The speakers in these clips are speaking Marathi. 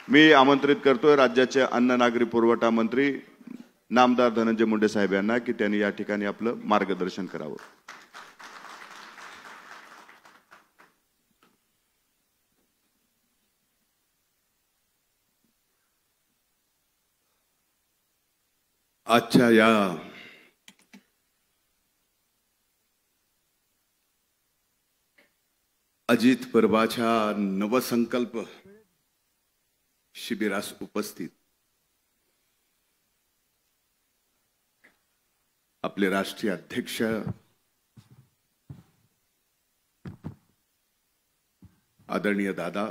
मी आमंत्रित करतोय राज्याचे अन्न नागरी पुरवठा मंत्री नामदार धनंजय मुंडे साहेब यांना की त्यांनी या ठिकाणी आपलं मार्गदर्शन करावं। आजच्या या अजित पर्वाच्या नवसंकल्प शिबिरास उपस्थित आपले राष्ट्रीय अध्यक्ष आदरणीय दादा,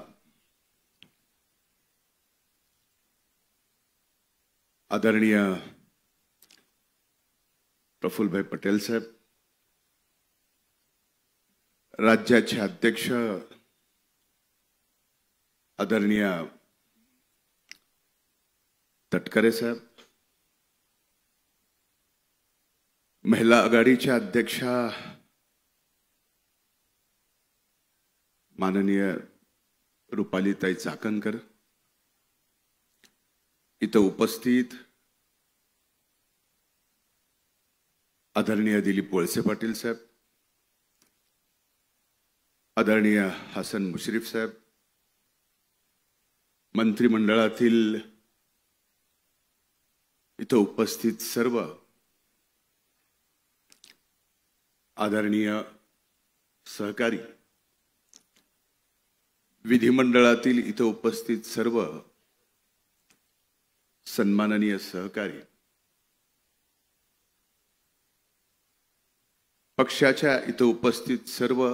आदरणीय प्रफुल्लभाई पटेल साहेब, राज्याचे अध्यक्ष आदरणीय तटकरे साहेब, महिला आघाडीच्या अध्यक्षा माननीय रुपालीताई चाकणकर, इथं उपस्थित आदरणीय दिलीप वळसे पाटील साहेब, आदरणीय हसन मुश्रीफ साहेब, मंत्रिमंडळातील इथं उपस्थित सर्व आदरणीय सहकारी, विधिमंडळातील इथं उपस्थित सर्व सन्माननीय सहकारी, पक्षाच्या इथं उपस्थित सर्व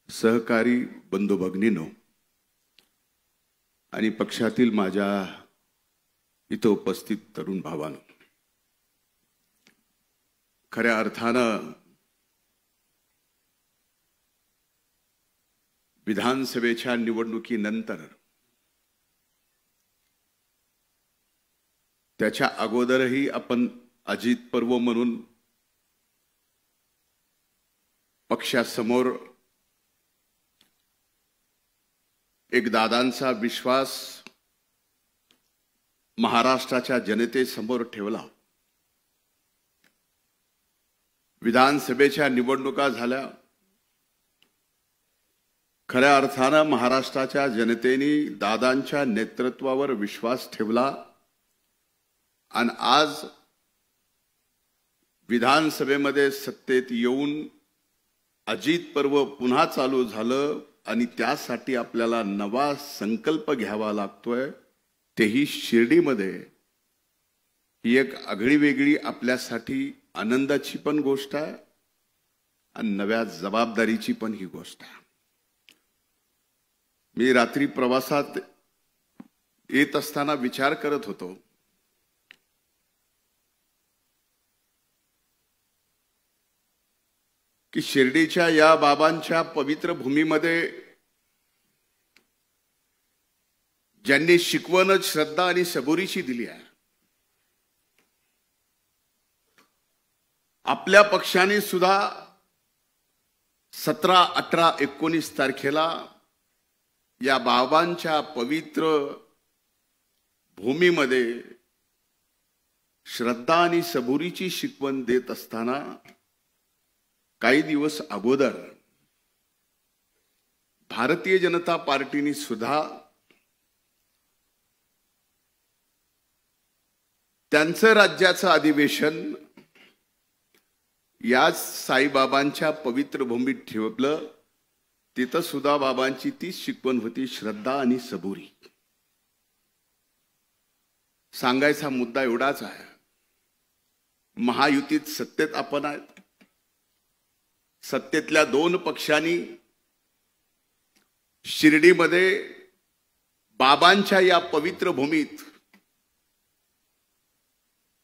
सहकारी बंधू भगिनींनो आणि पक्षातील माझ्या इथं उपस्थित तरुण भावांनो, खऱ्या अर्थानं विधानसभेच्या निवडणुकीनंतर त्याच्या अगोदरही आपण अजित पर्व म्हणून पक्षासमोर एक दादांचा विश्वास महाराष्ट्राच्या जनतेसमोर ठेवला। विधानसभेच्या निवडणुका झाल्या, खऱ्या अर्थानं महाराष्ट्राच्या जनतेने दादांच्या नेतृत्वावर विश्वास ठेवला आणि आज विधानसभेमध्ये सत्तेत येऊन अजित पर्व पुन्हा चालू झालं आणि त्यासाठी आपल्याला नवा संकल्प घ्यावा लागतोय, तेही शिर्डीमध्ये। ही एक आगळीवेगळी आपल्यासाठी आनंदाची पण गोष्ट आहे आणि नव्या जबाबदारीची पण ही गोष्ट आहे। मी रात्री प्रवासात येत असताना विचार करत होतो की शिर्डीच्या या बाबांच्या पवित्र भूमीमध्ये ज्यांनी शिकवण श्रद्धा आणि सबुरीची दिली आहे, आपल्या पक्षाने सुद्धा 17, 18, 19 तारखेला या बाबांच्या पवित्र भूमीमध्ये श्रद्धा आणि सबुरीची शिकवण देत असताना काही दिवस अगोदर भारतीय जनता पार्टीने सुद्धा त्यांचं राज्याचं अधिवेशन याच साईबाबांच्या पवित्र भूमीत ठेवलं। तिथं सुद्धा बाबांची तीच शिकवण होती, श्रद्धा आणि सबुरी। सांगायचा मुद्दा एवढाच आहे, महायुतीत सत्तेत आपण आहेत, सत्तेतल्या 2 पक्षांनी शिर्डीमध्ये बाबांच्या या पवित्र भूमीत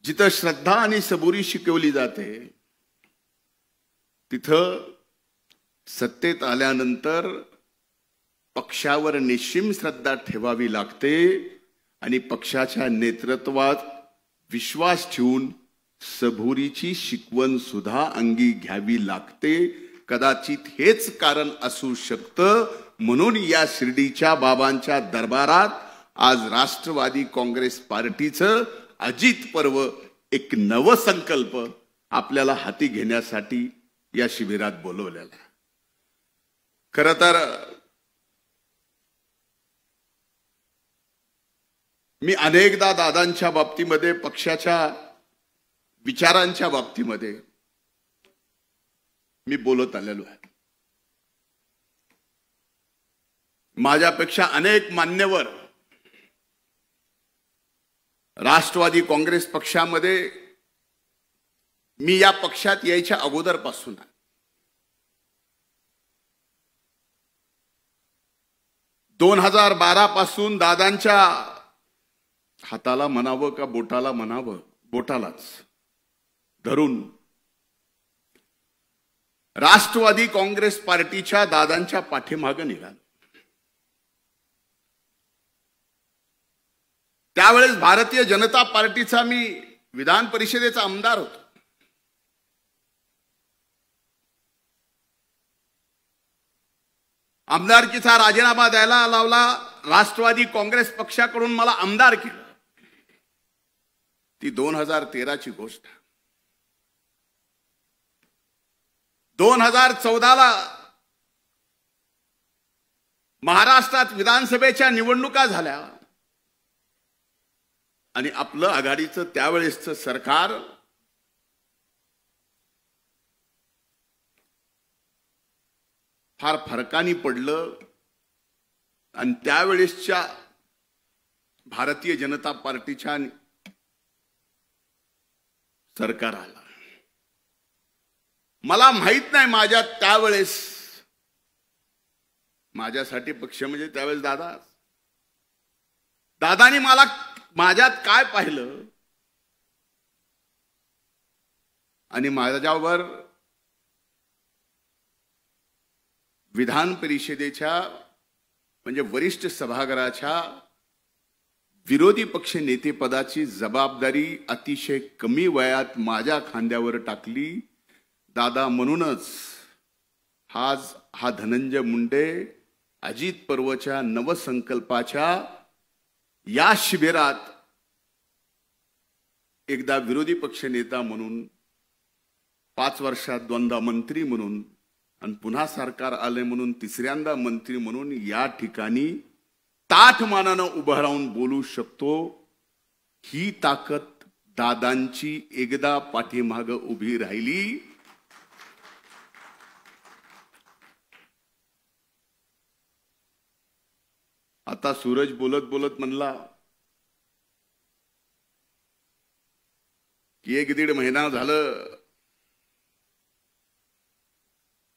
जिथं श्रद्धा आणि सबुरी शिकवली जाते, तिथं सत्तेत आल्यानंतर पक्षावर निश्चिम श्रद्धा ठेवावी लागते आणि पक्षाच्या नेतृत्वात विश्वास ठेवून सबुरीची शिकवण सुद्धा अंगी घ्यावी लागते। कदाचित हेच कारण असू शकतं म्हणून या शिर्डीच्या बाबांच्या दरबारात आज राष्ट्रवादी काँग्रेस पार्टीचं अजित पर्व एक नवसंकल्प आपल्याला हाती घेण्यासाठी या शिबिरात बोलवलेला. खरं तर मी अनेकदा दादांच्या बाबतीमध्ये, पक्षाच्या विचारांच्या बाबतीमध्ये मी बोलत आलेलो आहे. माझ्यापेक्षा अनेक मान्यवर राष्ट्रवादी काँग्रेस पक्षामध्ये मी या पक्षात यायच्या अगोदरपासून आहे. 2012 पासून दादांच्या हाताला म्हणावं का बोटाला म्हणावं, बोटालाच धरून राष्ट्रवादी काँग्रेस पार्टीच्या दादांच्या पाठीमागे निघालो. त्यावेळेस भारतीय जनता पार्टीचा मी विधान परिषदेचा आमदार होतो. आमदारकीचा राजीनामा द्यायला लावला. राष्ट्रवादी काँग्रेस पक्षाकडून मला आमदार केलं. ती 2013 ची गोष्ट. 2014ला महाराष्ट्रात विधानसभेच्या निवडणुका झाल्या आणि आपलं आघाडीचं त्यावेळेसचं सरकार फार फरकाने पडलं आणि त्यावेळेसच्या भारतीय जनता पार्टीच्या सरकार आला. मला माहित नाही माझ्या त्यावेळेस, माझ्यासाठी पक्ष म्हणजे त्यावेळेस दादानी मला माझ्यात काय पाहिलं आणि माझ्यावर विधान परिषदेच्या म्हणजे वरिष्ठ सभागृहाच्या विरोधी पक्ष नेतेपदाची जबाबदारी अतिशय कमी वयात माझ्या खांद्यावर टाकली. दादा म्हणूनच हा धनंजय मुंडे अजित पर्वच्या नवसंकल्पाच्या या शिबिरात एकदा विरोधी पक्ष नेता म्हणून, 5 वर्षात 2दा मंत्री म्हणून आणि पुन्हा सरकार आले म्हणून तिसऱ्यांदा मंत्री म्हणून या ठिकाणी ताठमानानं उभं राहून बोलू शकतो. ही ताकद दादांची एकदा पाठीमागं उभी राहिली. आता सूरज बोलत बोलत म्हणला की 1-1.5 महिना झालं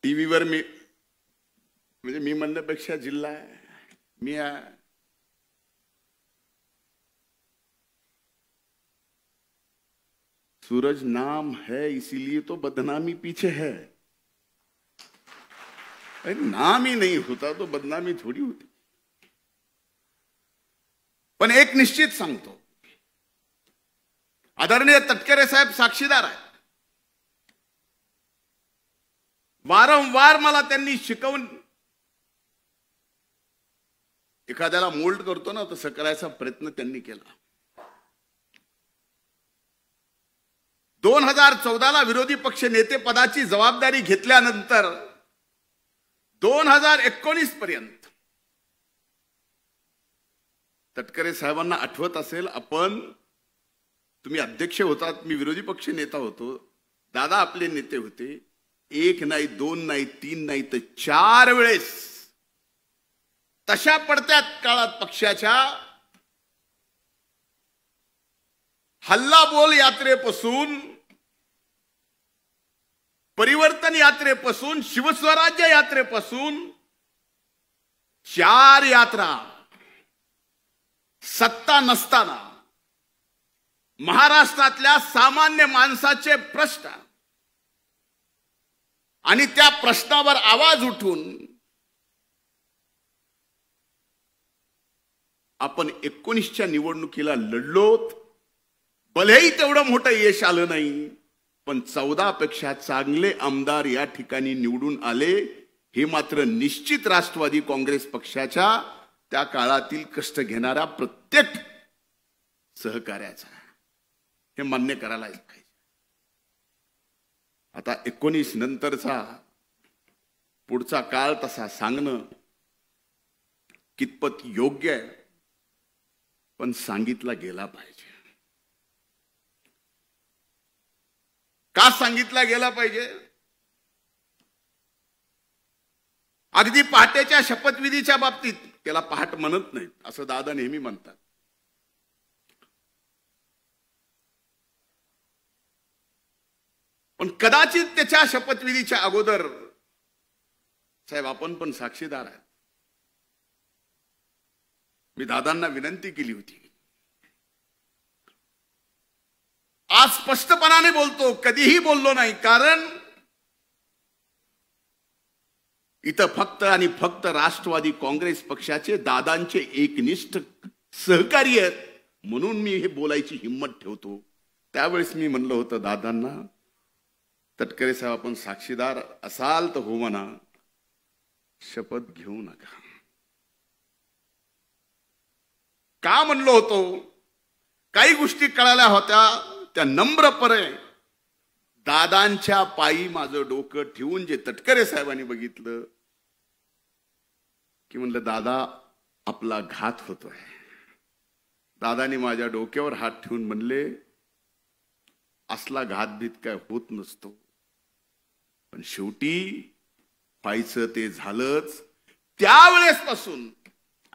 टीव्हीवर मी, म्हणजे मी म्हणण्यापेक्षा जिल्हा आहे, मी आहे. सूरज नाम है इसीलिए तो बदनामी पीछे है. नाम ही नहीं होता तो बदनामी थोड़ी होती. पण एक निश्चित सांगतो, आदरणीय तटकरे साहेब साक्षीदार आहेत. वारंवार मला त्यांनी शिकवून, एखाद्याला मोल्ड करतो ना तसं करायचा प्रयत्न त्यांनी केला. 2014ला विरोधी पक्ष नेते पदाची जबाबदारी घेतल्यानंतर 2019 पर्यंत तटकरे साहेबांना आठवत असेल, तुम्ही अध्यक्ष होतात, मी विरोधी पक्ष नेता होतो, दादा आपले नेते होते. 1 नाही 2 नाही 3 नाही तर 4 वेळेस तशा पडत्यात काळात पक्षाच्या हल्लाबोल यात्रेपासून, परिवर्तन यात्रेपासून, शिवस्वराज्य यात्रेपासून 4 यात्रा सत्ता नसताना महाराष्ट्रातल्या सामान्य माणसाचे प्रश्न आणि त्या प्रश्नावर आवाज उठून आपण 19च्या निवडणुकीला लढलोत. भलेही तेवढं मोठं यश आलं नाही, पण 14 पेक्षा चांगले आमदार या ठिकाणी निवडून आले. हे मात्र निश्चित राष्ट्रवादी काँग्रेस पक्षाच्या त्या काळातील कष्ट घेणाऱ्या प्रत्येक सहकार्याचा हे मान्य करायलाच पाहिजे. आता 19 नंतरचा पुढचा काळ तसा सांगणं कितपत योग्य आहे, पण सांगितला गेला पाहिजे. का सांगितला गेला पाहिजे? अगदी पहाटेच्या शपथविधीच्या बाबतीत त्याला पहाट म्हणत नाहीत असं दादा नेहमी म्हणतात. पण कदाचित त्याच्या शपथविधीच्या अगोदर साहेब आपण पण साक्षीदार आहे. मी दादांना विनंती केली होती, आज स्पष्टपणाने बोलतो, कधीही बोललो नाही, कारण इथं फक्त आणि फक्त राष्ट्रवादी काँग्रेस पक्षाचे दादांचे एकनिष्ठ सहकारी आहेत म्हणून मी हे बोलायची हिंमत ठेवतो. त्यावेळेस मी म्हणलं होतं दादांना, तटकरे साहेब आपण साक्षीदार असाल तर हो म्हणा, शपथ घेऊ नका. का म्हणलो होतो? काही गोष्टी कळाल्या होत्या, त्या नम्रपणे दादांच्या पायी माझं डोकं ठेवून जे तटकरे साहेबांनी बघितलं की म्हणलं दादा आपला घात होतोय. दादानी माझ्या डोक्यावर हात ठेवून म्हणले असला घातभीत काय होत नसतो, पण शेवटी व्हायचं ते झालंच. त्यावेळेसपासून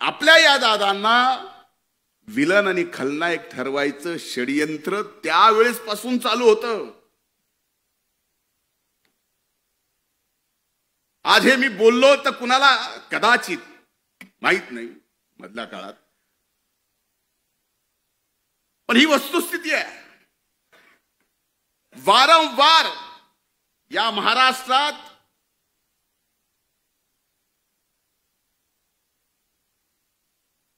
आपल्या या दादांना विलन आणि खलनायक ठरवायचं षडयंत्र त्यावेळेसपासून चालू होतं. आज हे मी बोललो तर कुणाला कदाचित माहित नाही मधल्या काळात, पण ही वस्तुस्थिती आहे. वारंवार या महाराष्ट्रात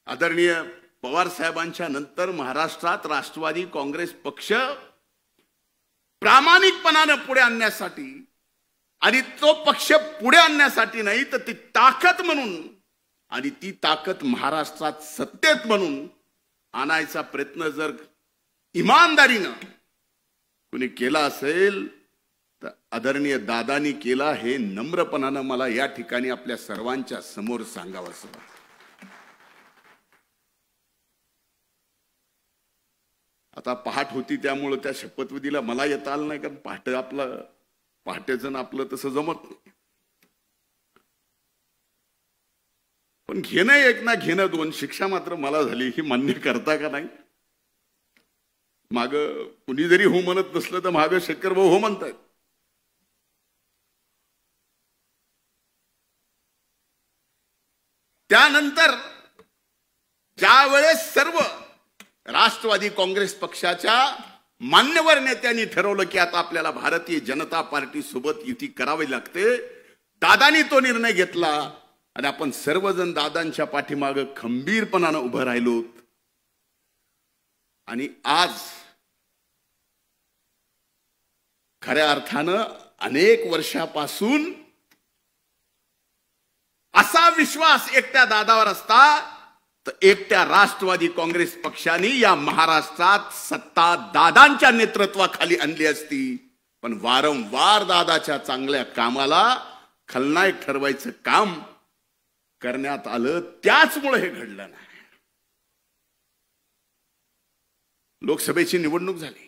आदरणीय पवार साहेबांच्या नंतर महाराष्ट्रात राष्ट्रवादी काँग्रेस पक्ष प्रामाणिकपणाने पुढे आणण्यासाठी, आणि तो पक्ष पुढे आणण्यासाठी नाही तर ती ताकद म्हणून, आणि ती ताकद महाराष्ट्रात सत्तेत म्हणून आणायचा प्रयत्न जर इमानदारीनं कुणी केला असेल तर आदरणीय दादांनी केला, हे नम्रपणानं मला या ठिकाणी आपल्या सर्वांच्या समोर सांगावंसं वाटतं. आता पहाट होती त्यामुळे त्या शपथविधीला मला येता आलं नाही, कारण पहाटेचं आपलं तसं जमत नाही. पण घेणं एक ना घेणं दोन, शिक्षा मात्र मला झाली. ही मान्य करता का नाही? माग कुणी जरी हो म्हणत नसलं तर माग शेखर भाऊ हो म्हणतायत. त्यानंतर ज्यावेळेस सर्व राष्ट्रवादी काँग्रेस पक्षाच्या मान्यवर नेत्यांनी ठरवलं की आता आपल्याला भारतीय जनता पार्टी सोबत युती करावी लागते, दादांनी तो निर्णय घेतला आणि आपण सर्वजण दादांच्या पाठीमागे खंबीरपणाने उभं राहिलो. आणि आज खऱ्या अर्थानं अनेक वर्षापासून असा विश्वास एकट्या दादावर असता तर एकट्या राष्ट्रवादी काँग्रेस पक्षाने या महाराष्ट्रात सत्ता दादांच्या नेतृत्वाखाली आणली असती. पण वारंवार दादाच्या चांगल्या कामाला खलनायक ठरवायचं काम करण्यात आलं, त्याचमुळे हे घडलं नाही. लोकसभेची निवडणूक झाली.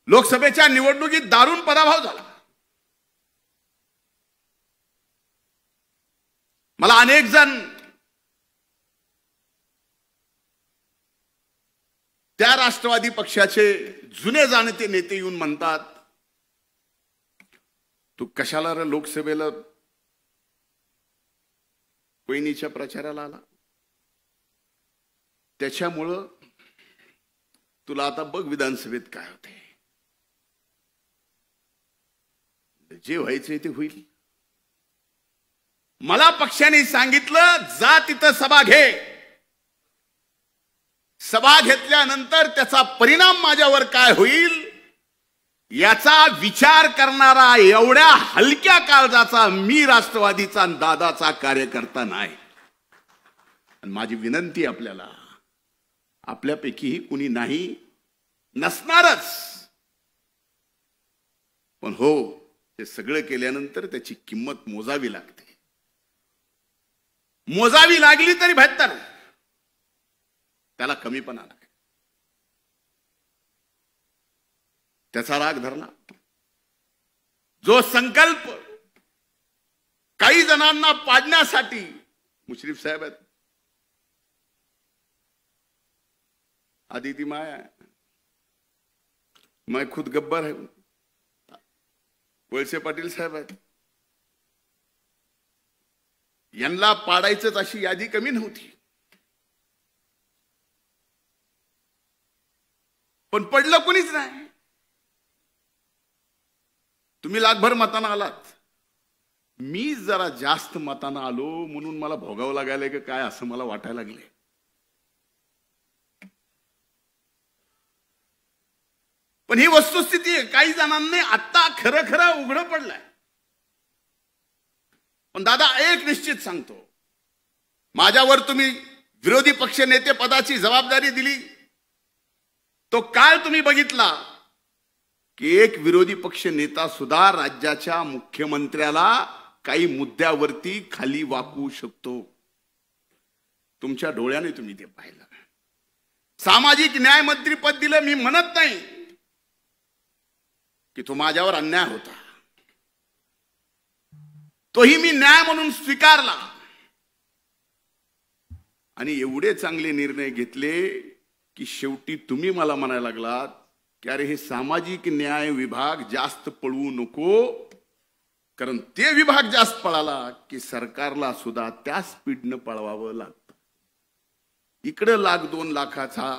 लोकसभेच्या निवडणुकीत दारुण पराभव झाला. मला अनेक जण त्या राष्ट्रवादी पक्षाचे जुने जाणते नेते येऊन म्हणतात, तू कशाला रे लोकसभेला वहिनीच्या प्रचाराला आला? त्याच्यामुळं तुला आता बघ विधानसभेत काय होते. जे व्हायचंय ते होईल. मला पक्षाने सांगितलं जा तिथं सभा घे. सभा घेतल्यानंतर त्याचा परिणाम माझ्यावर काय होईल याचा विचार करणारा एवढ्या हलक्या काळजाचा मी राष्ट्रवादीचा आणि दादाचा कार्यकर्ता नाही. आणि माझी विनंती आपल्याला, आपल्यापैकीही कुणी नाही, नसणारच, पण हो, हे सगळं केल्यानंतर त्याची किंमत मोजावी लागते. मोजावी लागली तरी बेहत्तर, त्याला कमीपणा नाही. त्याचा राग धरला. जो संकल्प काही जणांना पाडण्यासाठी मुश्रीफ साहेब आहेत, आदिती माया, मैं खुद गब्बर है, वळसे पाटील साहेब आहेत, यांना पाडायचंच अशी यादी कमी नव्हती. पण पडलं कोणीच नाही. तुम्ही लाखभर मतांना आलात, मी जरा जास्त मतांना आलो म्हणून मला भोगावं लागायला की काय असं मला वाटायला लागले. पण ही वस्तुस्थिती आहे. काही जणांनी आता खरं खरं उघडं पडलंय. पण दादा, एक निश्चित सांगतो, माझ्यावर तुम्ही विरोधी पक्ष नेते पदाची जबाबदारी दिली, तो काळ तुम्ही बघितला की एक विरोधी पक्ष नेता सुद्धा राज्याच्या मुख्यमंत्र्याला काही मुद्द्यावरती खाली वाकवू शकतो. तुमच्या डोळ्याने तुम्ही ते पाहिलं. सामाजिक न्याय मंत्री पद दिलं, मी म्हणत नाही की तो माझ्यावर अन्याय होता, तोही मी न्याय म्हणून स्वीकारला. आणि एवढे चांगले निर्णय घेतले की शेवटी तुम्ही मला म्हणायला लागलात की अरे हे सामाजिक न्याय विभाग जास्त पळवू नको, कारण ते विभाग जास्त पळाला की सरकारला सुद्धा त्या स्पीडनं पळवावं लागतं. इकडे लाख 2 लाखाचा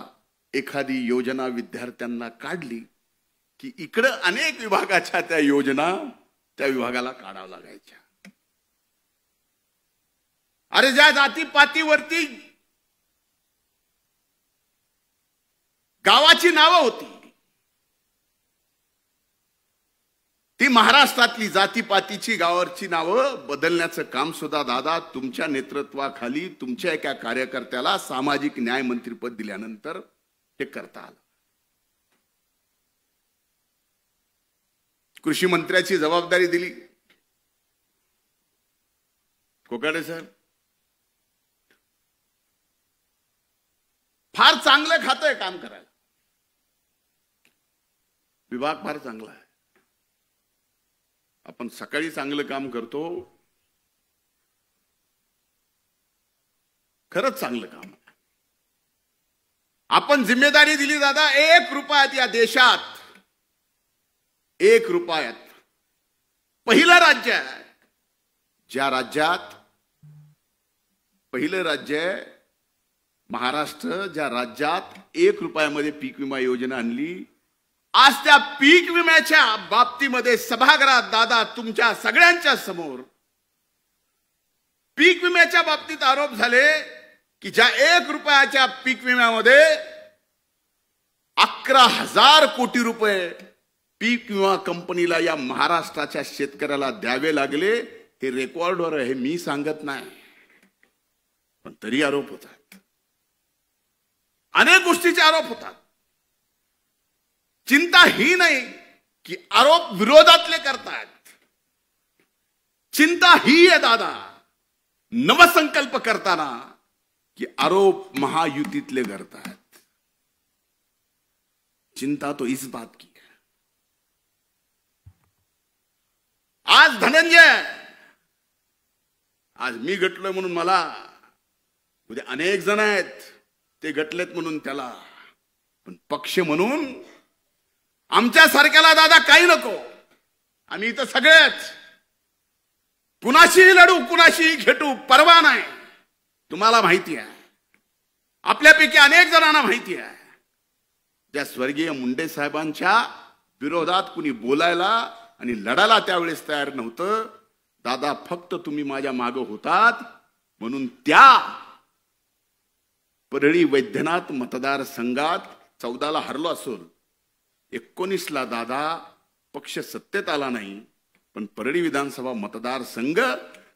एखादी योजना विद्यार्थ्यांना काढली की इकडे अनेक विभागाच्या त्या योजना त्या विभागाला काढावं लागायच्या. अरे ज्या जातीपातीवरती गावाची नावं होती, ती महाराष्ट्रातली जातीपातीची गावाची नावं बदलण्याचं काम सुद्धा दादा तुमच्या नेतृत्वाखाली तुमच्या एका कार्यकर्त्याला सामाजिक न्याय मंत्रीपद दिल्यानंतर हे करता आलं. कृषी मंत्र्याची जबाबदारी दिली कोकाटे साहेब. फार चांगलं खातं आहे काम करायला, विभाग फार चांगला आहे. आपण सकाळी चांगलं काम करतो, खरंच चांगलं काम. आपण जिम्मेदारी दिली दादा, 1 रुपयात या देशात 1 रुपयात पहिलं राज्य आहे, ज्या राज्यात पहिलं राज्य आहे महाराष्ट्र, ज्या राज्यात 1 रुपयामध्ये पीक विमा योजना आणली. आज त्या पीक विम्याच्या बाबतीमध्ये सभागृहात दादा तुमच्या सगळ्यांच्या समोर पीक विम्याच्या बाबतीत आरोप झाले की ज्या 1 रुपयाच्या पीक विम्यामध्ये 11,000 कोटी रुपये पीक विमा कंपनीला या महाराष्ट्राच्या शेतकऱ्याला द्यावे लागले. हे रेकॉर्डवर आहे, मी सांगत नाही, पण तरी आरोप होतात, अनेक गोष्टीचे आरोप होतात. चिंता ही नाही की आरोप विरोधातले करतात, चिंता ही आहे दादा नवसंकल्प करताना की आरोप महायुतीतले करतात. चिंता तो इस बात की है. आज धनंजय, आज मी गटलोय म्हणून मला, उद्या अनेक जण आहेत ते गटलेत म्हणून त्याला, पण पक्ष म्हणून आमच्या सारख्याला दादा काही नको. आम्ही इथं सगळेच कुणाशीही लढू, कुणाशीही घेटू, परवा नाही. तुम्हाला माहिती आहे, आपल्यापैकी अनेक जणांना माहिती आहे, त्या स्वर्गीय मुंडे साहेबांच्या विरोधात कुणी बोलायला आणि लढायला त्यावेळेस तयार नव्हतं. दादा फक्त तुम्ही माझ्या मागे होतात म्हणून त्या परळी वैद्यनाथ मतदारसंघात 14ला हरलो असेल, 19ला दादा पक्ष सत्तेत आला नाही, पण परळी विधानसभा मतदारसंघ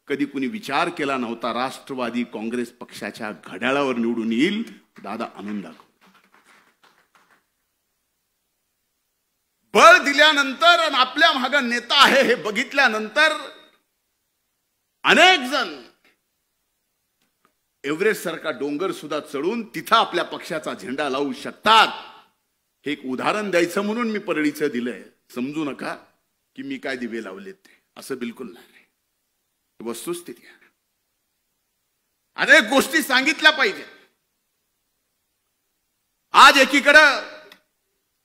कधी कुणी विचार केला नव्हता राष्ट्रवादी काँग्रेस पक्षाच्या घड्याळावर निवडून येईल. दादा आणून दाखव. बळ दिल्यानंतर आणि आपल्या मागे नेता आहे हे बघितल्यानंतर अनेक जण एव्हरेस्ट सारखा डोंगर सुद्धा चढून तिथं आपल्या पक्षाचा झेंडा लावू शकतात. हे एक उदाहरण द्यायचं म्हणून मी परळीचं दिलंय. समजू नका की मी काय दिवे लावलेत ते, असं बिलकुल नाही. वस्तुस्थिती आहे. अनेक गोष्टी सांगितल्या पाहिजे. आज एकीकडं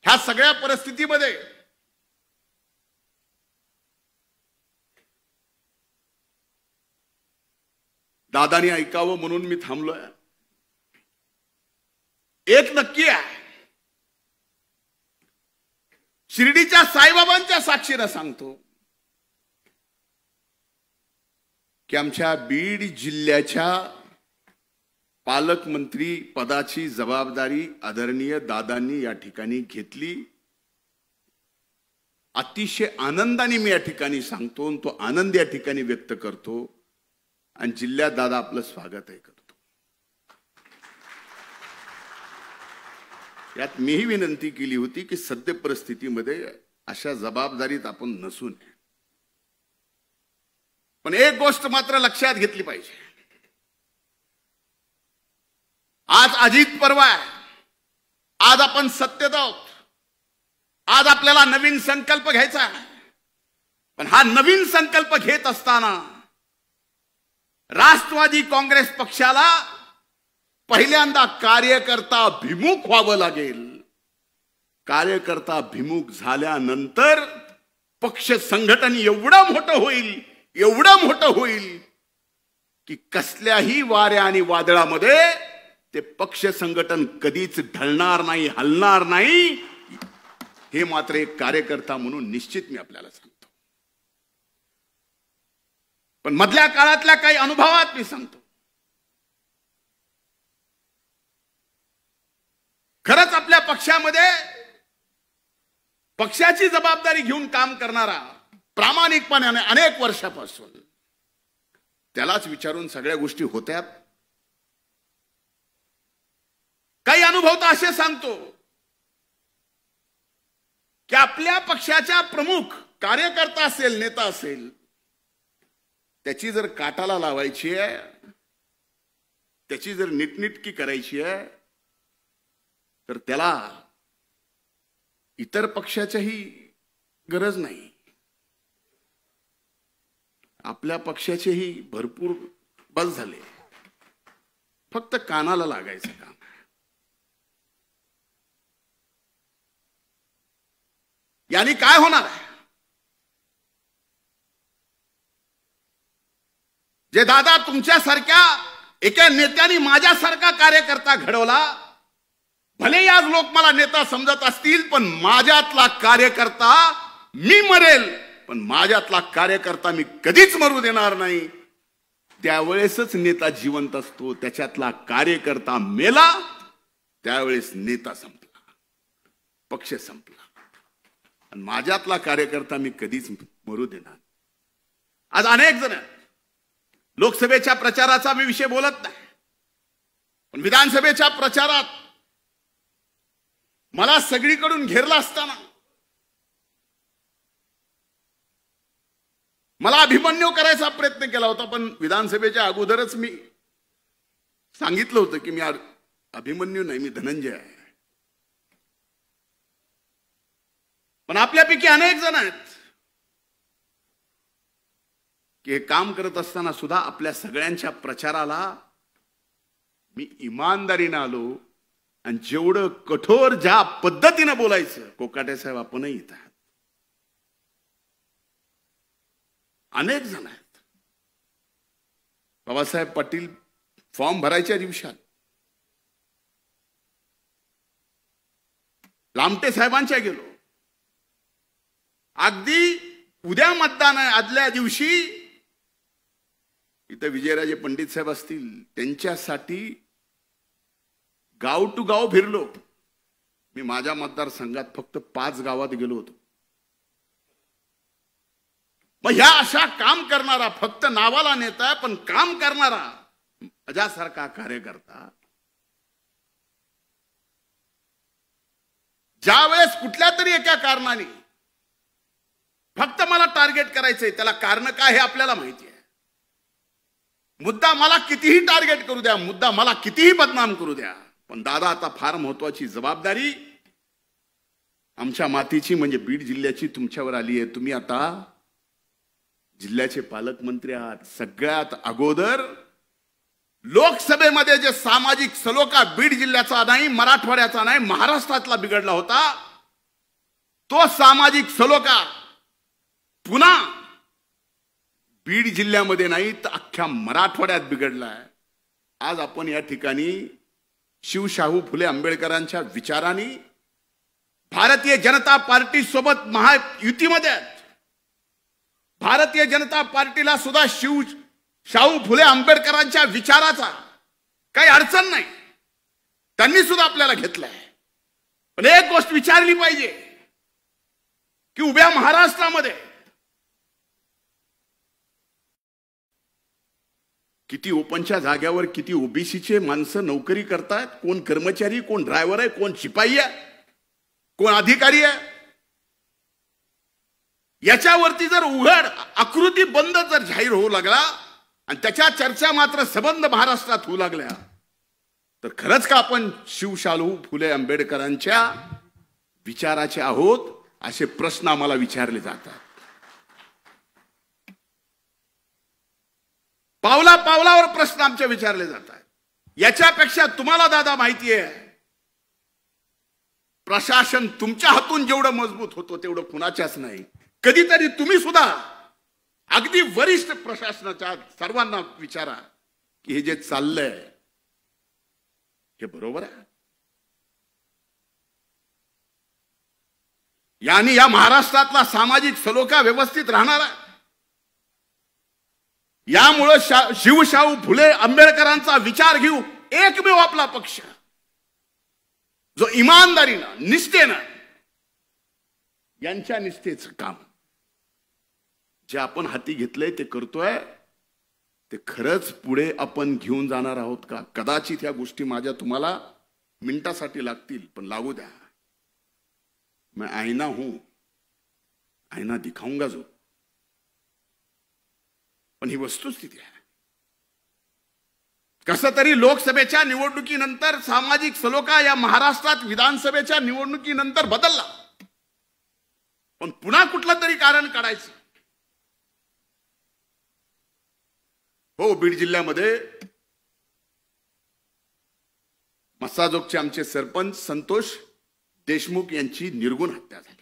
ह्या सगळ्या परिस्थितीमध्ये दादानी ऐकावं म्हणून मी थांबलोय. एक नक्की आहे, शिर्डीच्या साईबाबांच्या साक्षीनं सांगतो की आमच्या बीड जिल्ह्याच्या पालकमंत्री पदाची जबाबदारी आदरणीय दादांनी या ठिकाणी घेतली. अतिशय आनंदाने मी या ठिकाणी सांगतो, तो आनंद या ठिकाणी व्यक्त करतो. आणि जिल्ह्यात दादा आपलं स्वागत आहे करतो. यात मीही विनंती केली होती की सद्य परिस्थितीमध्ये अशा जबाबदारीत आपण नसू नये. पण एक गोष्ट मात्र लक्षात घेतली पाहिजे. आज अजित पर्व आहे. आज आपण सत्तेत आहोत. आज आपल्याला नवीन संकल्प घ्यायचा आहे. पण हा नवीन संकल्प घेत असताना राष्ट्रवादी काँग्रेस पक्षाला पहिल्यांदा कार्यकर्ता भिमुख व्हावं लागेल. कार्यकर्ता भिमुख झाल्यानंतर पक्ष संघटन एवढं मोठं होईल की कसल्याही वाऱ्या आणि वादळामध्ये ते पक्ष संघटन कधीच ढळणार नाही, हलणार नाही. हे मात्र एक कार्यकर्ता म्हणून निश्चित मी आपल्याला सांगतो. पण मधल्या काळातल्या काही अनुभवात मी सांगतो. खरंच आपल्या पक्षामध्ये पक्षाची जबाबदारी घेऊन काम करणारा प्रामाणिकपणे अनेक वर्षापासून त्यालाच विचारून सगळ्या गोष्टी होत्यात. काही अनुभव तर असे सांगतो की आपल्या पक्षाच्या प्रमुख कार्यकर्ता असेल, नेता असेल, त्याची जर काटाला लावायची आहे, त्याची जर नीटनीटकी करायची आहे, तर त्याला इतर पक्षाच्याही गरज नाही. आपल्या पक्षाचेही भरपूर बस झाले. फक्त कानाला लागायचं काम. यानी काय होणार आहे? जे दादा तुमच्यासारख्या एका नेत्याने माझ्यासारखा कार्यकर्ता घडवला, भले आज लोक मला नेता समजत असतील, पण माझ्यातला कार्यकर्ता मी मरेल, पण माझ्यातला कार्यकर्ता मी कधीच मरू देणार नाही. त्यावेळेसच नेता जिवंत असतो. त्याच्यातला कार्यकर्ता मेला त्यावेळेस नेता संपला, पक्ष संपला. आणि माझ्यातला कार्यकर्ता मी कधीच मरू देणार. आज अनेक जण लोकसभेच्या प्रचाराचा मी विषय बोलत नाही, पण विधानसभेच्या प्रचारात मला सगळीकडून घेरला असताना मला अभिमन्यू करायचा प्रयत्न केला होता. पण विधानसभेच्या अगोदरच मी सांगितलं होतं की मी अभिमन्यू नाही, मी धनंजय आहे. पण आपल्यापैकी अनेक जण आहेत की हे काम करत असताना सुद्धा आपल्या सगळ्यांच्या प्रचाराला मी इमानदारीने आलो. आणि जेवढं कठोर ज्या पद्धतीने बोलायचं, कोकाटे साहेब आपणही इथं आहात, अनेक जण आहेत. बाबासाहेब पाटील फॉर्म भरायच्या दिवसात लामटे साहेबांच्या गेलो. अगदी उद्या मतदान आहे आदल्या दिवशी इथं विजयराजे पंडित साहेब असतील, त्यांच्यासाठी गाव टू गाव फिरलो. मी माझ्या मतदारसंघात फक्त 5 गावात गेलो होतो. मग ह्या अशा काम करणारा, फक्त नावाला नेता पण काम करणारा माझ्यासारखा कार्यकर्ता ज्या वेळेस कुठल्या तरी एका कारणाने फक्त मला टार्गेट करायचंय, त्याला कारण काय हे आपल्याला माहिती आहे. मुद्दा मला कितीही टार्गेट करू द्या, मुद्दा मला कितीही बदनाम करू द्या, पण दादा आता फार महत्वाची जबाबदारी आमच्या मातीची म्हणजे बीड जिल्ह्याची तुमच्यावर आली आहे. तुम्ही आता जिल्ह्याचे पालकमंत्री आहात. सगळ्यात अगोदर लोकसभेमध्ये जे सामाजिक सलोखा बीड जिल्ह्याचा नाही, मराठवाड्याचा नाही, महाराष्ट्रातला बिघडला होता, तो सामाजिक सलोखा पुन्हा बीड जिल्ह्यामध्ये नाही तर अख्ख्या मराठवाड्यात बिघडलाय. आज आपण या ठिकाणी शिवशाहू फुले आंबेडकरांच्या विचारांनी भारतीय जनता पार्टी सोबत महायुतीमध्ये आहेत. भारतीय जनता पार्टीला सुद्धा शाहू फुले आंबेडकरांच्या विचाराचा काही अडचण नाही, त्यांनी सुद्धा आपल्याला घेतलंय. पण एक गोष्ट विचारली पाहिजे की उभ्या महाराष्ट्रामध्ये किती ओपनच्या जाग्यावर किती ओबीसीचे माणसं नोकरी करतात, कोण कर्मचारी, कोण ड्रायव्हर आहे, कोण शिपाई आहे, कोण अधिकारी आहे. याच्यावरती जर उघड आकृती बंद जर जाहीर होऊ लागला आणि त्याच्या चर्चा मात्र सबंध महाराष्ट्रात होऊ लागल्या, तर खरंच का आपण शिवशाहू फुले आंबेडकरांच्या विचाराचे आहोत असे प्रश्न आम्हाला विचारले जातात. पावला पावलावर प्रश्न आमचे विचारले जातात. याच्यापेक्षा तुम्हाला दादा माहिती आहे, प्रशासन तुमच्या हातून जेवढं मजबूत होतो तेवढं कुणाच्याच नाही. कधीतरी तुम्ही सुद्धा अगदी वरिष्ठ प्रशासनाच्या सर्वांना विचारा की हे जे चाललंय हे बरोबर आहे. यानी या महाराष्ट्रातला सामाजिक सलोखा व्यवस्थित राहणार आहे. यामुळे शिवशाहू फुले आंबेडकरांचा विचार घेऊ एकमेव आपला पक्ष जो इमानदारीनं, निष्ठेनं, यांच्या निष्ठेचं काम जे आपण हाती घेतलंय ते करतोय, ते खरंच पुढे आपण घेऊन जाणार आहोत का? कदाचित ह्या गोष्टी माझ्या तुम्हाला मिनिटासाठी लागतील, पण लागू द्या. मैं आईना हूं, आईना दिखाऊंगा जो. पण ही वस्तुस्थिती आहे. कसं तरी लोकसभेच्या निवडणुकीनंतर सामाजिक सलोखा या महाराष्ट्रात विधानसभेच्या निवडणुकीनंतर बदलला, पण पुन्हा कुठलं तरी कारण काढायचं. हो, बीड जिल्ह्यामध्ये मस्साजोगचे आमचे सरपंच संतोष देशमुख यांची निर्गुण हत्या झाली.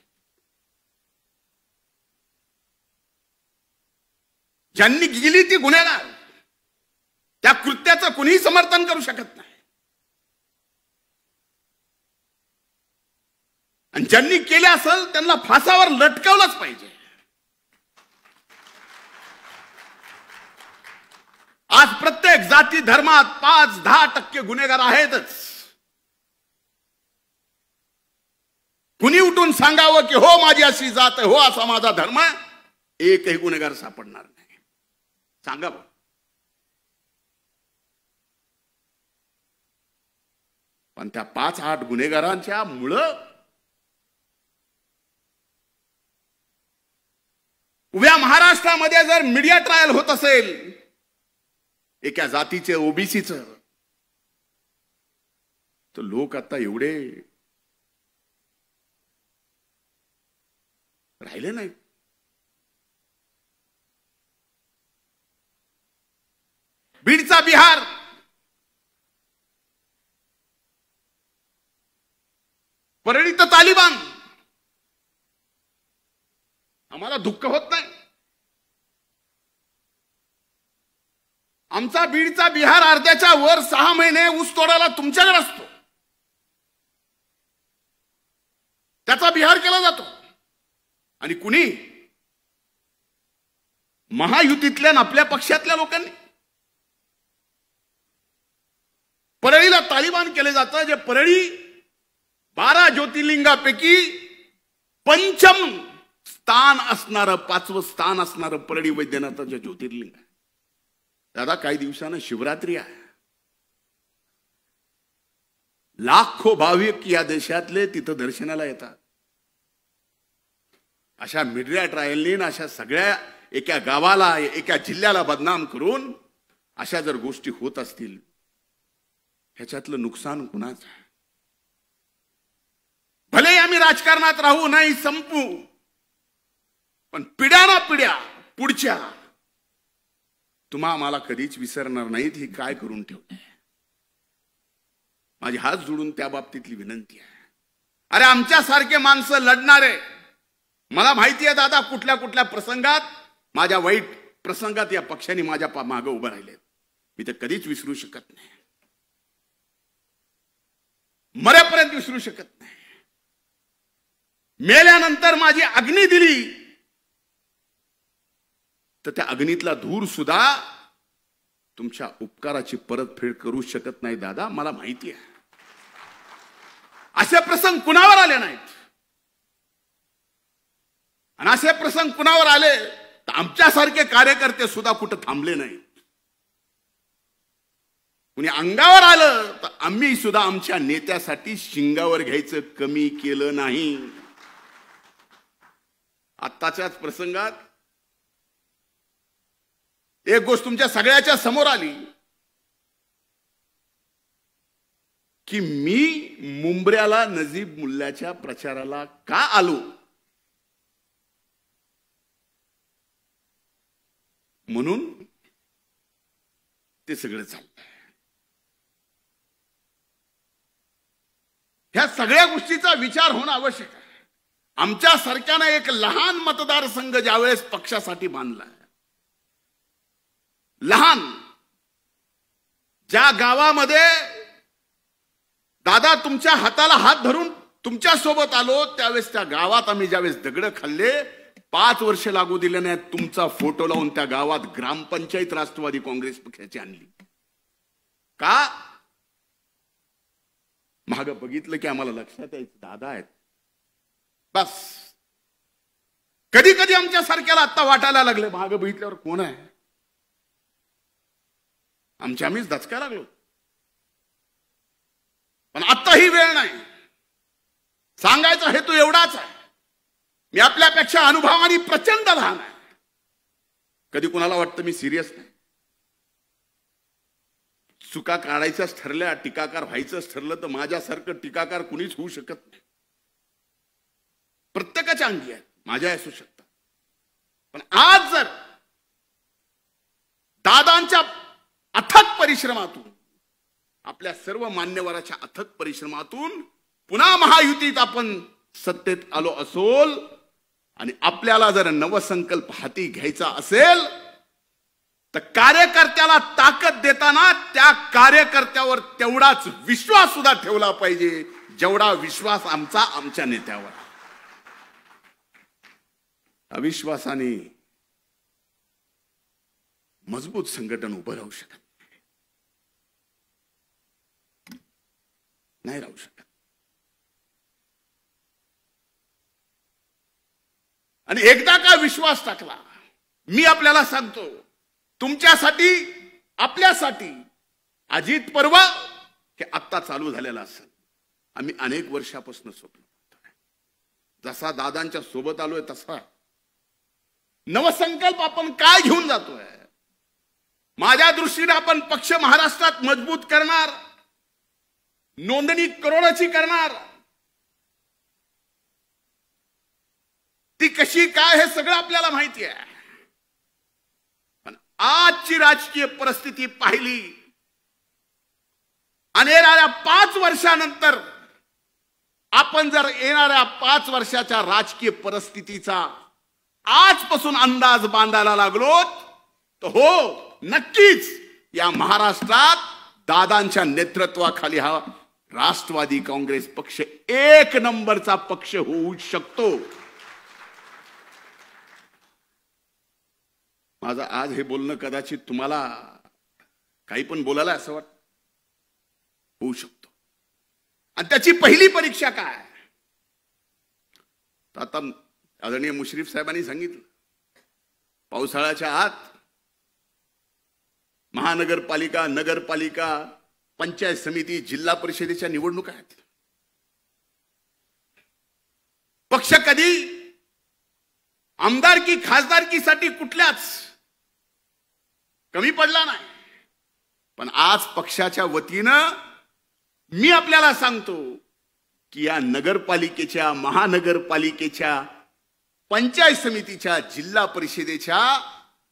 ज्यांनी गेली ती गुन्हेगार, त्या कृत्याचं कुणीही समर्थन करू शकत नाही. आणि ज्यांनी केले असेल त्यांना फासावर लटकवलंच पाहिजे. आज प्रत्येक जाती धर्मात 5-10% गुन्हेगार आहेतच. कुणी उठून सांगावं की हो माझी अशी जात आहे, हो असा माझा धर्म आहे, एकही गुन्हेगार सापडणार नाही. सांगावं. पण त्या 5-8 गुन्हेगारांच्या मुळे उभ्या महाराष्ट्रामध्ये जर मीडिया ट्रायल होत असेल एका जातीचे, ओबीसीचं, तर लोक आता एवढे राहिले नाही. बीडचा बिहार, परळी तर तालिबान. आम्हाला दुःख होत नाही. आमचा बीडचा बिहार अर्ध्याच्या वर 6 महिने ऊस तोडायला तुमच्याकडे असतो, त्याचा बिहार केला जातो. आणि कुणी महायुतीतल्या आपल्या पक्षातल्या लोकांनी परळीला तालिबान केले जातं, जे परळी 12 ज्योतिर्लिंगापैकी पंचम स्थान असणारं, 5वं स्थान असणारं परळी वैद्यनाथाचं ज्योतिर्लिंग आहे. दादा काही दिवसानं शिवरात्री आहे. लाखो भाविक या देशातले तिथं दर्शनाला येतात. अशा मीडिया ट्रायलनी अशा सगळ्या एका गावाला, एका जिल्ह्याला बदनाम करून अशा जर गोष्टी होत असतील, ह्याच्यातलं नुकसान कुणाचं आहे? भले आम्ही राजकारणात राहू नाही, संपू, पण पिढ्याना पिढ्या पुढच्या तुम्हा आम्हाला कधीच विसरणार नाहीत. ही काय करून ठेवलंय? माझी हात जोडून त्या बाबतीतली विनंती आहे. अरे आमच्यासारखे माणसं लढणारे, मला माहिती आहे दादा कुठल्या कुठल्या प्रसंगात, माझ्या वाईट प्रसंगात या पक्षाने माझ्या मागे उभं राहिले. मी ते कधीच विसरू शकत नाही, मरेपर्यंत विसरू शकत नाही. मेल्यानंतर माझी अग्नी दिली तर त्या अग्नीतला धूर सुद्धा तुमच्या उपकाराची परतफेड करू शकत नाही दादा, मला माहिती आहे. असे प्रसंग कुणावर आले नाहीत, आणि असे प्रसंग कुणावर आले तर आमच्यासारखे कार्यकर्ते सुद्धा कुठं थांबले नाहीत. कुणी अंगावर आलं तर आम्ही सुद्धा आमच्या नेत्यासाठी शिंगावर घ्यायचं कमी केलं नाही. आत्ताच्याच प्रसंगात एक गोष्ट तुमच्या सगळ्याच्या समोर आली की मी मुंबऱ्याला नजीब मुल्ल्याच्या प्रचाराला का आलो, म्हणून ते सगळं चाललंय. ह्या सगळ्या गोष्टीचा विचार होणं आवश्यक आहे. आमच्या सारख्यानं एक लहान मतदारसंघ ज्यावेळेस पक्षासाठी बांधला, लहान, ज्या गावामध्ये दादा तुमच्या हाताला हात धरून तुमच्या सोबत आलो, त्यावेळेस त्या गावात आम्ही ज्यावेळेस दगड खाल्ले, 5 वर्ष लागू दिले नाही, तुमचा फोटो लावून त्या गावात ग्रामपंचायत राष्ट्रवादी काँग्रेस पक्षाची आणली. का? माग बघितलं की आम्हाला लक्षात यायचं दादा आहेत. बस कधी कधी आमच्या सारख्याला आता वाटायला लागले, माग बघितल्यावर कोण आहे, आम्हीच दचकायला लागलो. पण आता ही वेळ नाही. सांगायचा हेतू एवढाच आहे, मी आपल्यापेक्षा अनुभवाने प्रचंड लहान आहे. कधी कुणाला वाटतं मी सिरियस नाही. चुका काढायच्याच ठरल्या, टीकाकार व्हायचंच ठरलं तर माझ्यासारखं टीकाकार कुणीच होऊ शकत नाही. प्रत्येकाच्या अंगी आहेत, माझ्या असू शकतात. पण आज जर दादांच्या अथक परिश्रमातून, आपल्या सर्व मान्यवराच्या अथक परिश्रमातून पुन्हा महायुतीत आपण सत्तेत आलो असोल, आणि आपल्याला जर नवसंकल्प हाती घ्यायचा असेल तर कार्यकर्त्याला ताकद देताना त्या कार्यकर्त्यावर तेवढाच विश्वास सुद्धा ठेवला पाहिजे जेवढा विश्वास आमच्या नेत्यावर. अविश्वासाने मजबूत संघटन उभं राहू शकत नाही, राहू शकत. आणि एकदा का विश्वास टाकला, मी आपल्याला सांगतो, तुमच्यासाठी, आपल्यासाठी अजित पर्व हे आत्ता चालू झालेलं असेल. आम्ही अनेक वर्षापासून स्वप्न पाहतोय. जसा दादांच्या सोबत आलोय तसा नवसंकल्प आपण काय घेऊन जातोय. माझ्या दृष्टीने आपण पक्ष महाराष्ट्रात मजबूत करणार, नोंदणी करोडाची करणार. ती कशी काय हे सगळं आपल्याला माहिती आहे. पण आजची राजकीय परिस्थिती पाहिली आणि येणाऱ्या 5 वर्षानंतर आपण जर येणाऱ्या 5 वर्षाच्या राजकीय परिस्थितीचा आजपासून अंदाज बांधायला लागलो तर हो, नक्कीच या महाराष्ट्रात दादांच्या नेतृत्वाखाली हा राष्ट्रवादी काँग्रेस पक्ष 1 नंबरचा पक्ष होऊ शकतो. माझं आज हे बोलणं कदाचित तुम्हाला काही पण बोलायला असं वाटतं, होऊ शकतो. आणि त्याची पहिली परीक्षा काय? आता आदरणीय मुश्रीफ साहेबांनी सांगितलं, पावसाळ्याच्या आत महानगरपालिका, नगरपालिका, पंचायत समिती, जिल्हा परिषदेच्या निवडणुका आहेत. पक्ष कधी आमदारकी खासदारकीसाठी कुठल्याच कमी पडला नाही. पण आज पक्षाच्या वतीनं मी आपल्याला सांगतो की या नगरपालिकेच्या, महानगरपालिकेच्या, पंचायत समितीच्या, जिल्हा परिषदेच्या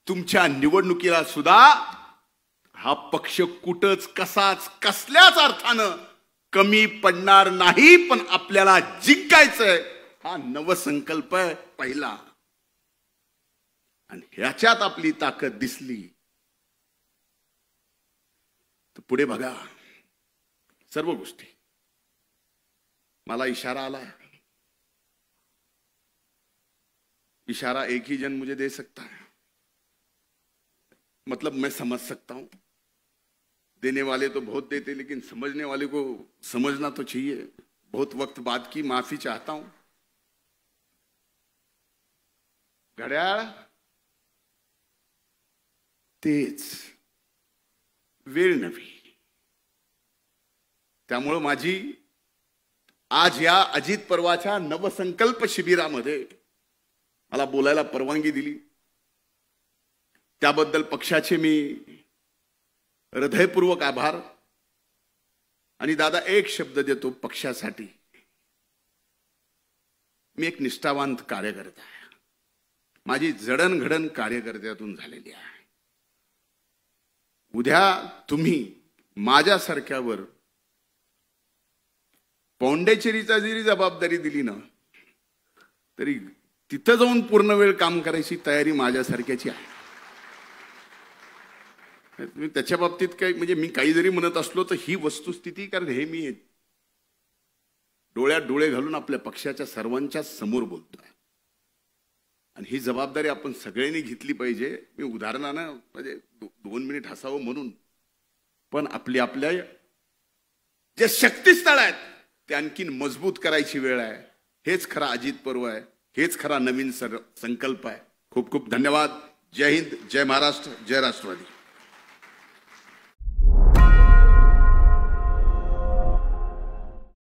तुमच्या निवडणुकीला सुद्धा हा पक्ष कुठंच कसाच कसल्याच अर्थानं कमी पडणार नाही. पण आपल्याला जिंकायचंय, हा नवसंकल्प आहे पहिला. आणि ह्याच्यात आपली ताकद दिसली तर पुढे बघा सर्व गोष्टी. मला इशारा आला, इशारा एक ही जन मुझे दे सकता है, मतलब मैं समझ सकता हूं. देने वाले तो बहुत देते, लेकिन समझने वाले को समझना तो चाहिए. बहुत वक्त बाद की माफी चाहता हूं. घड्याळ तेच, वेळ नव्हे. त्यामुळे माझी आज या अजित पर्वाच्या नवसंकल्प शिबिरामध्ये मला बोलायला परवानगी दिली त्याबद्दल पक्षाचे मी हृदयपूर्वक आभार. आणि दादा एक शब्द देतो पक्षासाठी, मी एक निष्ठावंत कार्यकर्ता आहे. माझी जडणघडण कार्यकर्त्यातून झालेली आहे. उद्या तुम्ही माझ्यासारख्यावर पौंडेचेरीचा जरी जबाबदारी दिली ना, तरी तिथं जाऊन पूर्ण वेळ काम करायची तयारी माझ्यासारख्याची आहे. त्याच्या बाबतीत काही म्हणजे मी काही जरी म्हणत असलो तर ही वस्तुस्थिती, कारण हे मी डोळ्यात डोळे घालून आपल्या पक्षाच्या सर्वांच्या समोर बोलतोय. आणि ही जबाबदारी आपण सगळ्यांनी घेतली पाहिजे. मी उदाहरणानं म्हणजे 2 मिनिट हसावं म्हणून, पण आपल्या जे शक्तिस्थळ आहेत ते आणखीन मजबूत करायची वेळ आहे. हेच खरा अजित पर्व आहे, हेच खरा नवीन संकल्प आहे. खूप खूप धन्यवाद. जय हिंद, जय महाराष्ट्र, जय राष्ट्रवादी.